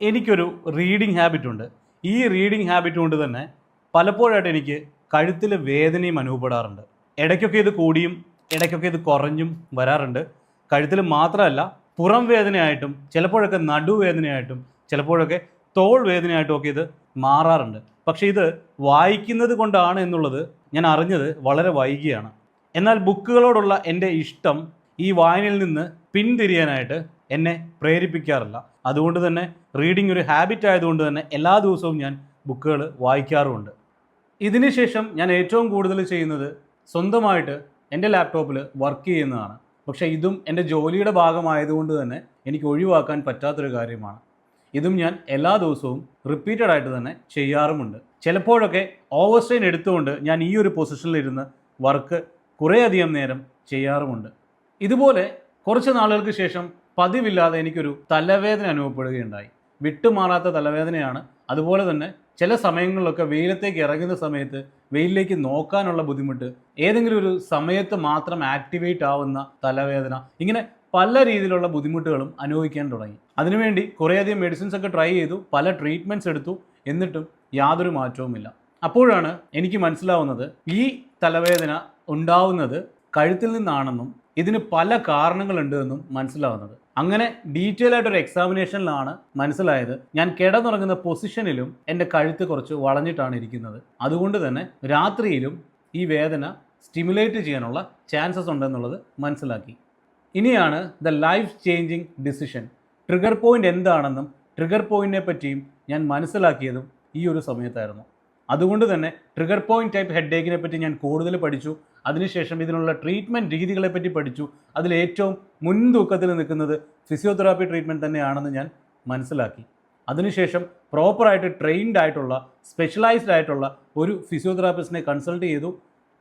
എനിക്കൊരു reading habit ഉണ്ട്. ഈ റീഡിംഗ് ഹാബിറ്റ് കൊണ്ട് തന്നെ പലപ്പോഴായിട്ട് എനിക്ക് കഴുത്തിൽ വേദനയും അനുഭവപ്പെടാറുണ്ട്. ഇടയ്ക്കൊക്കെ ഇത് കൂടിയും ഇടയ്ക്കൊക്കെ ഇത് കുറഞ്ഞും വരാറുണ്ട്. കഴുത്തിൽ മാത്രമല്ല, പുറം വേദനയായിട്ടും ചിലപ്പോഴൊക്കെ നടുവേദനയായിട്ടും ചിലപ്പോഴൊക്കെ തോൾ വേദനയായിട്ടും ഒക്കെ ഇത് മാറാറുണ്ട്. പക്ഷേ ഇത് വായിക്കുന്നത് കൊണ്ടാണ് എന്നുള്ളത് ഞാൻ അറിഞ്ഞത് വളരെ വൈകിയാണ്. എന്നാൽ ബുക്കുകളോടുള്ള എൻ്റെ ഇഷ്ടം ഈ വായനയിൽ നിന്ന് പിന്തിരിയാനായിട്ട് എന്നെ പ്രേരിപ്പിക്കാറില്ല. അതുകൊണ്ട് തന്നെ റീഡിംഗ് ഒരു ഹാബിറ്റ് ആയതുകൊണ്ട് തന്നെ എല്ലാ ദിവസവും ഞാൻ ബുക്കുകൾ വായിക്കാറുമുണ്ട്. ഇതിനുശേഷം ഞാൻ ഏറ്റവും കൂടുതൽ ചെയ്യുന്നത് സ്വന്തമായിട്ട് എൻ്റെ ലാപ്ടോപ്പിൽ വർക്ക് ചെയ്യുന്നതാണ്. പക്ഷേ ഇതും എൻ്റെ ജോലിയുടെ ഭാഗമായതുകൊണ്ട് തന്നെ എനിക്ക് ഒഴിവാക്കാൻ പറ്റാത്തൊരു കാര്യമാണ്. ഇതും ഞാൻ എല്ലാ ദിവസവും റിപ്പീറ്റഡ് ആയിട്ട് തന്നെ ചെയ്യാറുമുണ്ട്. ചിലപ്പോഴൊക്കെ ഓവർ സ്ട്രെയിൻ എടുത്തുകൊണ്ട് ഞാൻ ഈ ഒരു പൊസിഷനിലിരുന്ന് വർക്ക് കുറേയധികം നേരം ചെയ്യാറുമുണ്ട്. ഇതുപോലെ കുറച്ച് നാളുകൾക്ക് ശേഷം പതിവില്ലാതെ എനിക്കൊരു തലവേദന അനുഭവപ്പെടുകയുണ്ടായി. വിട്ടുമാറാത്ത തലവേദനയാണ്. അതുപോലെ തന്നെ ചില സമയങ്ങളിലൊക്കെ വെയിലത്തേക്ക് ഇറങ്ങുന്ന സമയത്ത് വെയിലിലേക്ക് നോക്കാനുള്ള ബുദ്ധിമുട്ട്, ഏതെങ്കിലും ഒരു സമയത്ത് മാത്രം ആക്ടിവേറ്റ് ആവുന്ന തലവേദന, ഇങ്ങനെ പല രീതിയിലുള്ള ബുദ്ധിമുട്ടുകളും അനുഭവിക്കാൻ തുടങ്ങി. അതിനുവേണ്ടി കുറേയധികം മെഡിസിൻസ് ഒക്കെ ട്രൈ ചെയ്തു, പല ട്രീറ്റ്മെൻറ്റ്സ് എടുത്തു, എന്നിട്ടും യാതൊരു മാറ്റവുമില്ല. അപ്പോഴാണ് എനിക്ക് മനസ്സിലാവുന്നത് ഈ തലവേദന ഉണ്ടാവുന്നത് കഴുത്തിൽ നിന്നാണെന്നും ഇതിന് പല കാരണങ്ങളുണ്ട് എന്നും മനസ്സിലാവുന്നത്. അങ്ങനെ ഡീറ്റെയിൽ ആയിട്ടൊരു എക്സാമിനേഷനിലാണ് മനസ്സിലായത് ഞാൻ കിടന്നുറങ്ങുന്ന പൊസിഷനിലും എൻ്റെ കഴുത്ത് കുറച്ച് വളഞ്ഞിട്ടാണ് ഇരിക്കുന്നത്. അതുകൊണ്ട് തന്നെ രാത്രിയിലും ഈ വേദന സ്റ്റിമുലേറ്റ് ചെയ്യാനുള്ള ചാൻസസ് ഉണ്ടെന്നുള്ളത് മനസ്സിലാക്കി. ഇനിയാണ് the life changing decision. Trigger point എന്താണെന്നും ട്രിഗർ പോയിൻറ്റിനെ പറ്റിയും ഞാൻ മനസ്സിലാക്കിയതും ഈ ഒരു സമയത്തായിരുന്നു. അതുകൊണ്ട് തന്നെ ട്രിഗർ പോയിൻറ്റ് ടൈപ്പ് ഹെഡേക്കിനെ പറ്റി ഞാൻ കൂടുതൽ പഠിച്ചു. അതിനുശേഷം ഇതിനുള്ള ട്രീറ്റ്മെൻറ്റ് രീതികളെ പറ്റി പഠിച്ചു. അതിലേറ്റവും മുൻതൂക്കത്തിൽ നിൽക്കുന്നത് ഫിസിയോതെറാപ്പി ട്രീറ്റ്മെൻറ്റ് തന്നെയാണെന്ന് ഞാൻ മനസ്സിലാക്കി. അതിനുശേഷം പ്രോപ്പറായിട്ട് ട്രെയിൻഡ് ആയിട്ടുള്ള സ്പെഷ്യലൈസ്ഡ് ആയിട്ടുള്ള ഒരു ഫിസിയോതെറാപ്പിസ്റ്റിനെ കൺസൾട്ട് ചെയ്തു.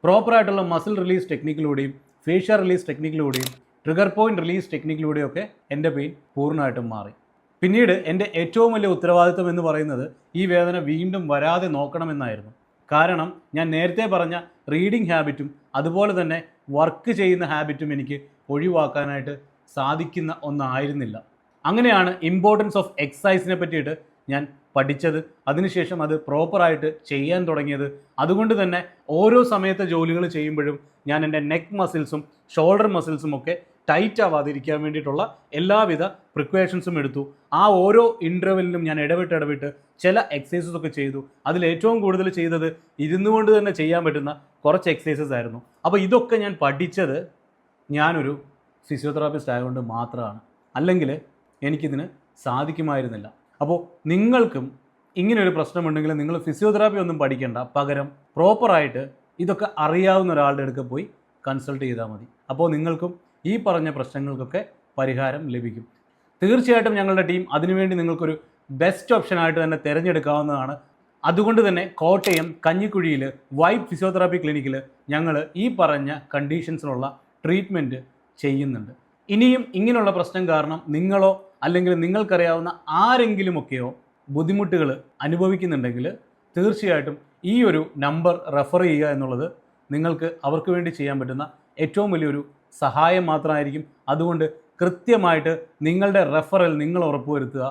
പ്രോപ്പറായിട്ടുള്ള മസിൽ റിലീസ് ടെക്നിക്കിലൂടെയും ഫേഷ്യൽ റിലീസ് ടെക്നിക്കിലൂടെയും ട്രിഗർ പോയിൻറ്റ് റിലീസ് ടെക്നിക്കിലൂടെയൊക്കെ എൻ്റെ പെയിൻ പൂർണ്ണമായിട്ടും മാറി. പിന്നീട് എൻ്റെ ഏറ്റവും വലിയ ഉത്തരവാദിത്വം എന്ന് പറയുന്നത് ഈ വേദന വീണ്ടും വരാതെ നോക്കണമെന്നായിരുന്നു. കാരണം ഞാൻ നേരത്തെ പറഞ്ഞ റീഡിംഗ് ഹാബിറ്റും അതുപോലെ തന്നെ വർക്ക് ചെയ്യുന്ന ഹാബിറ്റും എനിക്ക് ഒഴിവാക്കാനായിട്ട് സാധിക്കുന്ന ഒന്നായിരുന്നില്ല. അങ്ങനെയാണ് ഇമ്പോർട്ടൻസ് ഓഫ് എക്സസൈസിനെ പറ്റിയിട്ട് ഞാൻ പഠിച്ചത്. അതിനുശേഷം അത് പ്രോപ്പറായിട്ട് ചെയ്യാൻ തുടങ്ങിയത്. അതുകൊണ്ട് തന്നെ ഓരോ സമയത്തെ ജോലികൾ ചെയ്യുമ്പോഴും ഞാൻ എൻ്റെ നെക്ക് മസിൽസും ഷോൾഡർ മസിൽസും ഒക്കെ ടൈറ്റ് ആവാതിരിക്കാൻ വേണ്ടിയിട്ടുള്ള എല്ലാവിധ പ്രിക്കോഷൻസും എടുത്തു. ആ ഓരോ ഇൻ്റർവെല്ലിലും ഞാൻ ഇടവിട്ട് ചില എക്സസൈസസ് ഒക്കെ ചെയ്തു. അതിലേറ്റവും കൂടുതൽ ചെയ്തത് ഇരുന്നുകൊണ്ട് തന്നെ ചെയ്യാൻ പറ്റുന്ന കുറച്ച് എക്സസൈസസ് ആയിരുന്നു. അപ്പോൾ ഇതൊക്കെ ഞാൻ പഠിച്ചത് ഞാനൊരു ഫിസിയോതെറാപ്പിസ്റ്റ് ആയതുകൊണ്ട് മാത്രമാണ്. അല്ലെങ്കിൽ എനിക്കിതിന് സാധിക്കുമായിരുന്നില്ല. അപ്പോൾ നിങ്ങൾക്കും ഇങ്ങനെയൊരു പ്രശ്നമുണ്ടെങ്കിൽ നിങ്ങൾ ഫിസിയോതെറാപ്പി ഒന്നും പഠിക്കേണ്ട, പകരം പ്രോപ്പറായിട്ട് ഇതൊക്കെ അറിയാവുന്ന ഒരാളുടെ അടുക്ക പോയി കൺസൾട്ട് ചെയ്താൽ മതി. അപ്പോൾ നിങ്ങൾക്കും ഈ പറഞ്ഞ പ്രശ്നങ്ങൾക്കൊക്കെ പരിഹാരം ലഭിക്കും. തീർച്ചയായിട്ടും ഞങ്ങളുടെ ടീം അതിനുവേണ്ടി നിങ്ങൾക്കൊരു ബെസ്റ്റ് ഓപ്ഷനായിട്ട് തന്നെ തിരഞ്ഞെടുക്കാവുന്നതാണ്. അതുകൊണ്ട് തന്നെ കോട്ടയം കഞ്ഞിക്കുഴിയിൽ വൈബ് ഫിസിയോതെറാപ്പി ക്ലിനിക്കിൽ ഞങ്ങൾ ഈ പറഞ്ഞ കണ്ടീഷൻസിനുള്ള ട്രീറ്റ്മെൻറ്റ് ചെയ്യുന്നുണ്ട്. ഇനിയും ഇങ്ങനെയുള്ള പ്രശ്നം കാരണം നിങ്ങളോ അല്ലെങ്കിൽ നിങ്ങൾക്കറിയാവുന്ന ആരെങ്കിലുമൊക്കെയോ ബുദ്ധിമുട്ടുകൾ അനുഭവിക്കുന്നുണ്ടെങ്കിൽ തീർച്ചയായിട്ടും ഈ ഒരു നമ്പർ റെഫർ ചെയ്യുക എന്നുള്ളത് നിങ്ങൾക്ക് അവർക്ക് വേണ്ടി ചെയ്യാൻ പറ്റുന്ന ഏറ്റവും വലിയൊരു സഹായം മാത്രമായിരിക്കും. അതുകൊണ്ട് കൃത്യമായിട്ട് നിങ്ങളുടെ റെഫറൽ നിങ്ങൾ ഉറപ്പുവരുത്തുക.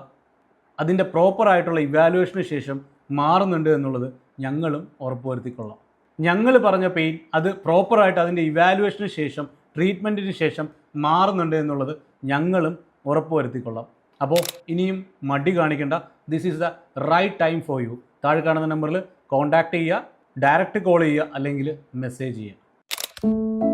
അതിൻ്റെ പ്രോപ്പറായിട്ടുള്ള ഇവാലുവേഷന് ശേഷം മാറുന്നുണ്ട് എന്നുള്ളത് ഞങ്ങളും ഉറപ്പുവരുത്തിക്കൊള്ളാം. ഞങ്ങൾ പറഞ്ഞ പെയിൻ അത് പ്രോപ്പറായിട്ട് അതിൻ്റെ ഇവാലുവേഷന് ശേഷം ട്രീറ്റ്മെൻറ്റിന് ശേഷം മാറുന്നുണ്ട് എന്നുള്ളത് ഞങ്ങളും ഉറപ്പുവരുത്തിക്കൊള്ളാം. അപ്പോൾ ഇനിയും മടി കാണിക്കേണ്ട. This is the right time for you. താഴെ കാണുന്ന നമ്പറിൽ കോൺടാക്റ്റ് ചെയ്യുക, ഡയറക്റ്റ് കോൾ ചെയ്യുക, അല്ലെങ്കിൽ മെസ്സേജ് ചെയ്യുക.